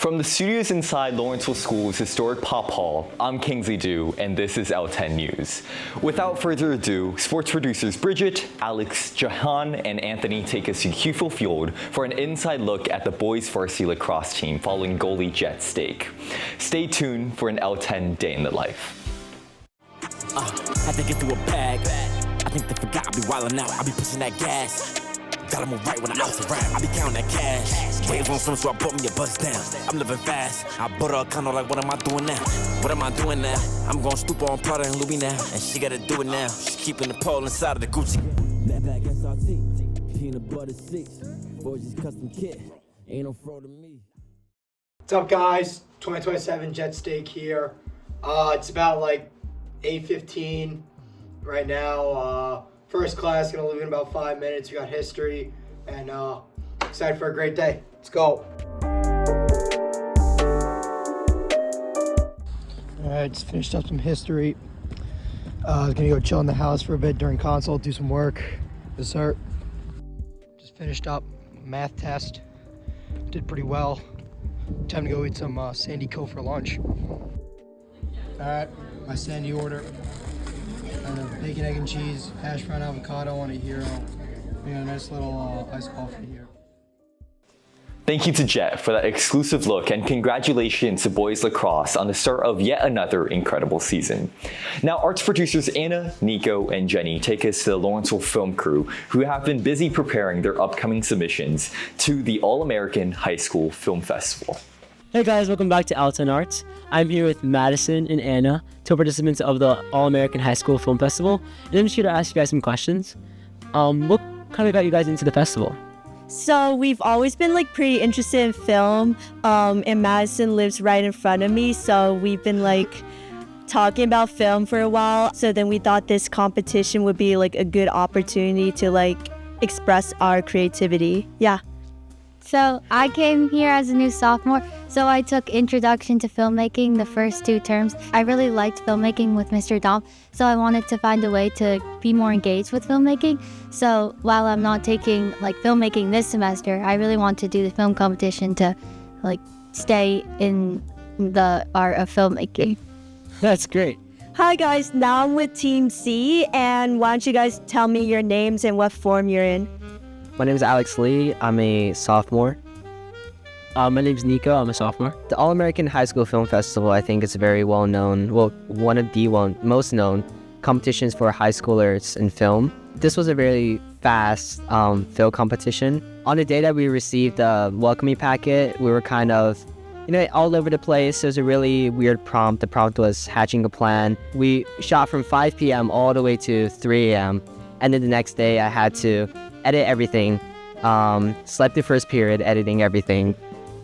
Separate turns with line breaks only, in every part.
From the studios inside Lawrenceville School's historic Pop Hall, I'm Kingsley Dew, and this is L10 News. Without further ado, sports producers Bridget, Alex, Jahan, and Anthony take us to Lville Field for an inside look at the boys' varsity lacrosse team following goalie Jett's stake. Stay tuned for an L10 day in the life.
Had to get through a bag. I think they forgot I be wildin' out. I be pushing that gas. Gotta move right when I'm out to rap. I be counting that cash. Waves on swim, so I put me a bus down. I'm living fast. I bought her a condo like, what am I doing now? What am I doing now? I'm gonna stoop on Prada and Louis now. And she gotta do it now. She's keeping the pole inside of the Gucci. That bag SRT. Peanut butter 6. Boys custom kit. Ain't no fraud to me.
What's up, guys? 2027 Jett Steak here. It's about like 8:15 right now. First class, gonna leave in about 5 minutes. We got history, and excited for a great day. Let's go. All right, just finished up some history. I was gonna go chill in the house for a bit during consult, do some work, dessert. Just finished up math test. Did pretty well. Time to go eat some Sandy Co for lunch. All right, my Sandy order. And a bacon, egg, and cheese, hash brown avocado on a hero. We got a nice little iced coffee here.
Thank you to Jett for that exclusive look, and congratulations to boys lacrosse on the start of yet another incredible season. Now, arts producers Anna, Nico, and Jenny take us to the Lawrenceville Film Crew, who have been busy preparing their upcoming submissions to the All-American High School Film Festival.
Hey guys, welcome back to L10 Arts. I'm here with Madison and Anna, two participants of the All-American High School Film Festival, and I'm just here to ask you guys some questions. What kind of got you guys into the festival?
So we've always been pretty interested in film, and Madison lives right in front of me, so we've been talking about film for a while. So then we thought this competition would be a good opportunity to express our creativity. Yeah.
So I came here as a new sophomore, so I took Introduction to Filmmaking the first 2 terms. I really liked filmmaking with Mr. Dom, so I wanted to find a way to be more engaged with filmmaking. So while I'm not taking filmmaking this semester, I really want to do the film competition to stay in the art of filmmaking.
That's great.
Hi guys, now I'm with Team C, and why don't you guys tell me your names and what form you're in?
My name is Alex Lee. I'm a sophomore.
My name's Nico. I'm a sophomore.
The All-American High School Film Festival, I think, is a very well-known, one of the most known competitions for high schoolers in film. This was a very fast film competition. On the day that we received the welcoming packet, we were kind of, all over the place. It was a really weird prompt. The prompt was hatching a plan. We shot from 5 p.m. all the way to 3 a.m. And then the next day I had to edit everything. Slept the first period editing everything.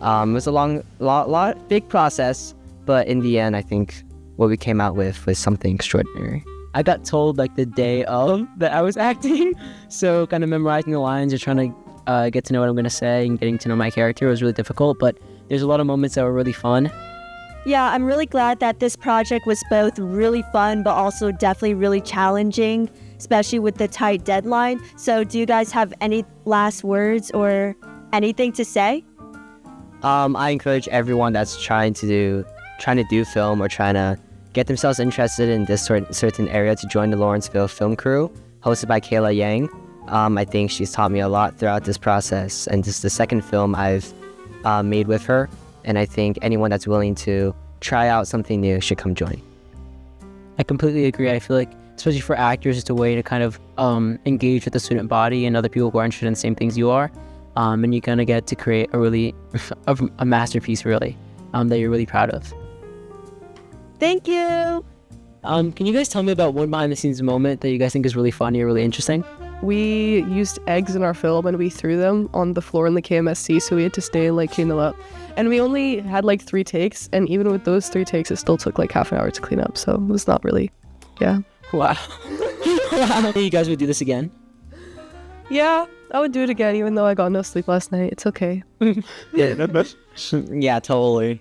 It was a big process, but in the end, I think what we came out with was something extraordinary.
I got told the day of that I was acting, so kind of memorizing the lines or trying to get to know what I'm going to say and getting to know my character was really difficult, but there's a lot of moments that were really fun.
Yeah, I'm really glad that this project was both really fun, but also definitely really challenging, especially with the tight deadline. So do you guys have any last words or anything to say?
I encourage everyone that's trying to do film or trying to get themselves interested in this certain area to join the Lawrenceville Film Crew, hosted by Kayla Yang. I think she's taught me a lot throughout this process, and this is the second film I've made with her, and I think anyone that's willing to try out something new should come join.
I completely agree. I feel especially for actors, it's a way to kind of engage with the student body and other people who are interested in the same things you are. And you kind of get to create a masterpiece, really, that you're really proud of.
Thank you.
Can you guys tell me about one behind-the-scenes moment that you guys think is really funny or really interesting?
We used eggs in our film and we threw them on the floor in the KMSC, so we had to stay and clean them up. And we only had 3 takes, and even with those 3 takes, it still took half an hour to clean up, so it was not really, yeah.
Wow. Wow. You guys would do this again?
Yeah, I would do it again, even though I got no sleep last night. It's okay.
Yeah, totally.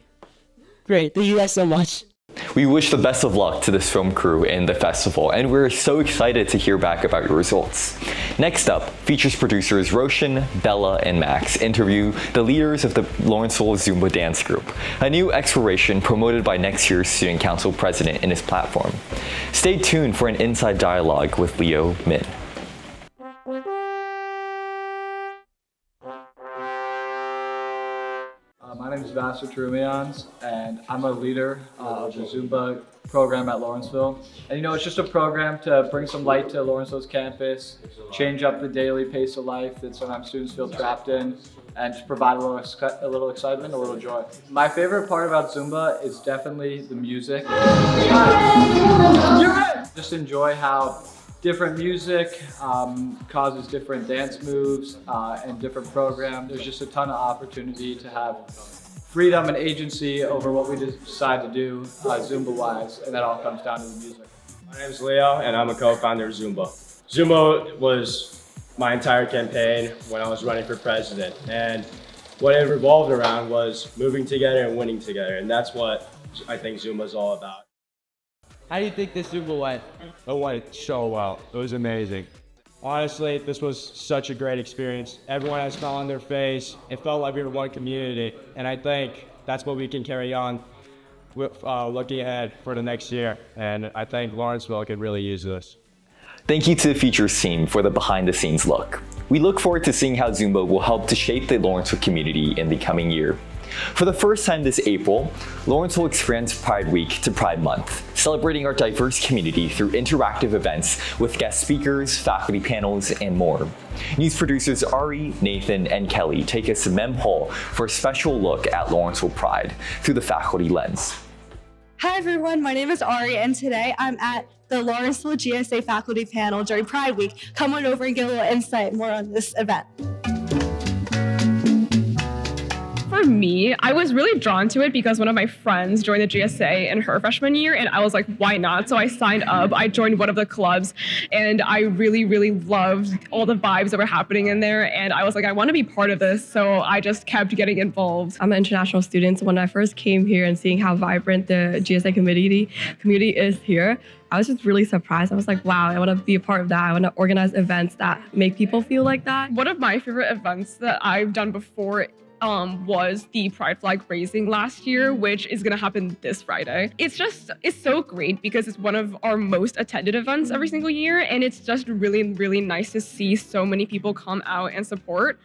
Great. Thank you guys so much.
We wish the best of luck to this film crew in the festival, and we're so excited to hear back about your results. Next up, features producers Roshan, Bella, and Max interview the leaders of the Lawrenceville Zumba Dance Group, a new exploration promoted by next year's Student Council President in his platform. Stay tuned for an inside dialogue with Leo Min.
My name is Vassar Trumians, and I'm a leader of the Zumba program at Lawrenceville. And you know, it's just a program to bring some light to Lawrenceville's campus, change up the daily pace of life that sometimes students feel trapped in, and just provide a little excitement, a little joy. My favorite part about Zumba is definitely the music. Just enjoy how different music causes different dance moves and different programs. There's just a ton of opportunity to have freedom and agency over what we decide to do Zumba-wise, and that all comes down to the music.
My name is Leo, and I'm a co-founder of Zumba. Zumba was my entire campaign when I was running for president, and what it revolved around was moving together and winning together, and that's what I think Zumba is all about.
How do you think this Zumba went?
It went so well. It was amazing. Honestly, this was such a great experience. Everyone had a smile on their face. It felt like we were one community, and I think that's what we can carry on with, looking ahead for the next year. And I think Lawrenceville could really use this.
Thank you to the features team for the behind-the-scenes look. We look forward to seeing how Zumba will help to shape the Lawrenceville community in the coming year. For the first time this April, Lawrenceville expands Pride Week to Pride Month, celebrating our diverse community through interactive events with guest speakers, faculty panels, and more. News producers Ari, Nathan, and Kelly take us to Mem Hall for a special look at Lawrenceville Pride through the faculty lens.
Hi everyone, my name is Ari, and today I'm at the Lawrenceville GSA faculty panel during Pride Week. Come on over and get a little insight more on this event.
For me, I was really drawn to it because one of my friends joined the GSA in her freshman year, and I was like, why not? So I signed up. I joined one of the clubs, and I really, really loved all the vibes that were happening in there, and I was like, I want to be part of this, so I just kept getting involved.
I'm an international student, so when I first came here and seeing how vibrant the GSA community is here, I was just really surprised. I was like, wow, I want to be a part of that. I want to organize events that make people feel like that.
One of my favorite events that I've done before was the Pride flag raising last year, which is gonna happen this Friday. It's so great because it's one of our most attended events every single year, and it's just really, really nice to see so many people come out and support.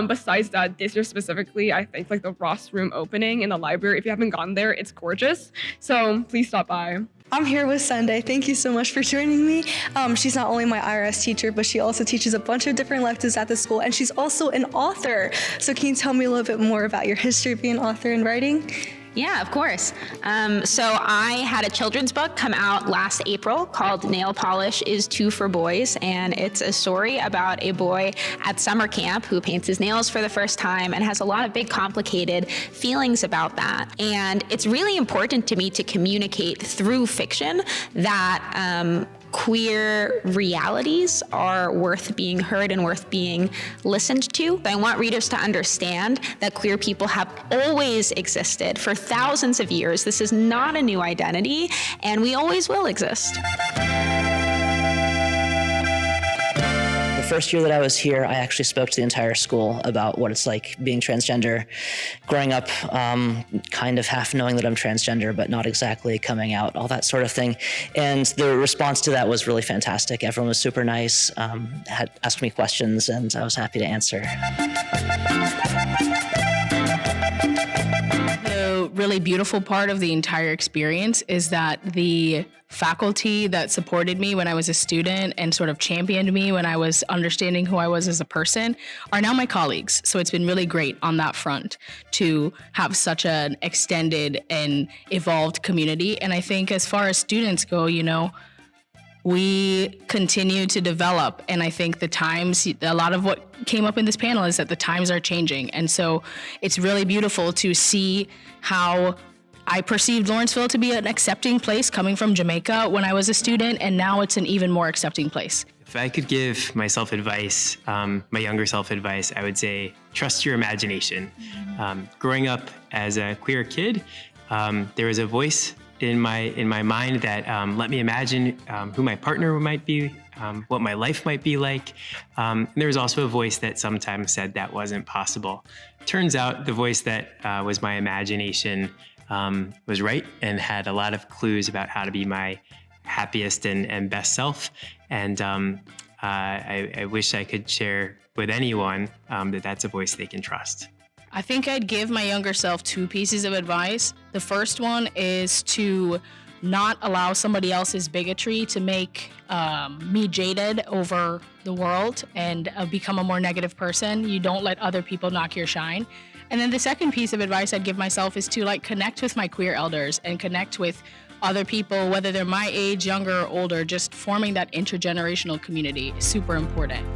Besides that, this year specifically, I think like the Ross Room opening in the library, if you haven't gone there, it's gorgeous. So please stop by.
I'm here with Sunday. Thank you so much for joining me. She's not only my IRS teacher, but she also teaches a bunch of different electives at the school, and she's also an author. So can you tell me a little bit more about your history of being an author and writing?
Yeah, of course. So I had a children's book come out last April called Nail Polish is Too for Boys, and it's a story about a boy at summer camp who paints his nails for the first time and has a lot of big complicated feelings about that. And it's really important to me to communicate through fiction that queer realities are worth being heard and worth being listened to. I want readers to understand that queer people have always existed for thousands of years. This is not a new identity, and we always will exist.
The first year that I was here, I actually spoke to the entire school about what it's like being transgender. Growing up, kind of half knowing that I'm transgender, but not exactly coming out, all that sort of thing. And the response to that was really fantastic. Everyone was super nice, had asked me questions, and I was happy to answer.
The really beautiful part of the entire experience is that the faculty that supported me when I was a student and sort of championed me when I was understanding who I was as a person are now my colleagues. So it's been really great on that front to have such an extended and evolved community. And I think as far as students go, you know, we continue to develop. And I think the times, a lot of what came up in this panel is that the times are changing. And so it's really beautiful to see how I perceived Lawrenceville to be an accepting place coming from Jamaica when I was a student, and now it's an even more accepting place.
If I could give myself advice, my younger self advice, I would say trust your imagination. Growing up as a queer kid, there was a voice in my mind that let me imagine who my partner might be, what my life might be like. And there was also a voice that sometimes said that wasn't possible. Turns out the voice that was my imagination was right and had a lot of clues about how to be my happiest and best self. And I wish I could share with anyone that that's a voice they can trust.
I think I'd give my younger self 2 pieces of advice. The first one is to not allow somebody else's bigotry to make me jaded over the world and become a more negative person. You don't let other people knock your shine. And then the second piece of advice I'd give myself is to connect with my queer elders and connect with other people, whether they're my age, younger or older. Just forming that intergenerational community is super important.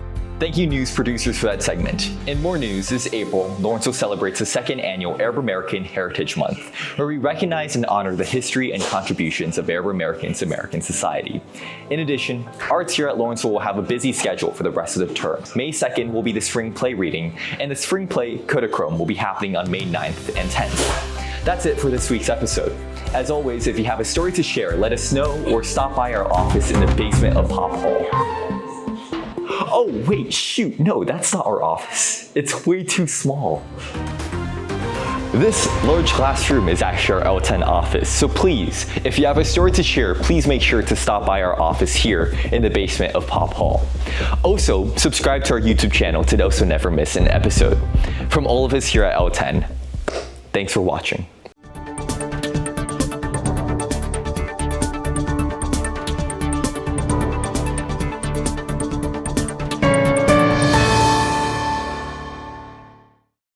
Thank you, news producers, for that segment. In more news, this April, Lawrenceville celebrates the 2nd annual Arab American Heritage Month, where we recognize and honor the history and contributions of Arab Americans to American society. In addition, arts here at Lawrenceville will have a busy schedule for the rest of the term. May 2nd will be the spring play reading, and the spring play Coeducational will be happening on May 9th and 10th. That's it for this week's episode. As always, if you have a story to share, let us know or stop by our office in the basement of Pop Hall. Oh wait, shoot, no, that's not our office. It's way too small. This large classroom is actually our L10 office, so please, if you have a story to share, please make sure to stop by our office here in the basement of Pop Hall. Also, subscribe to our YouTube channel to also never miss an episode. From all of us here at L10, thanks for watching.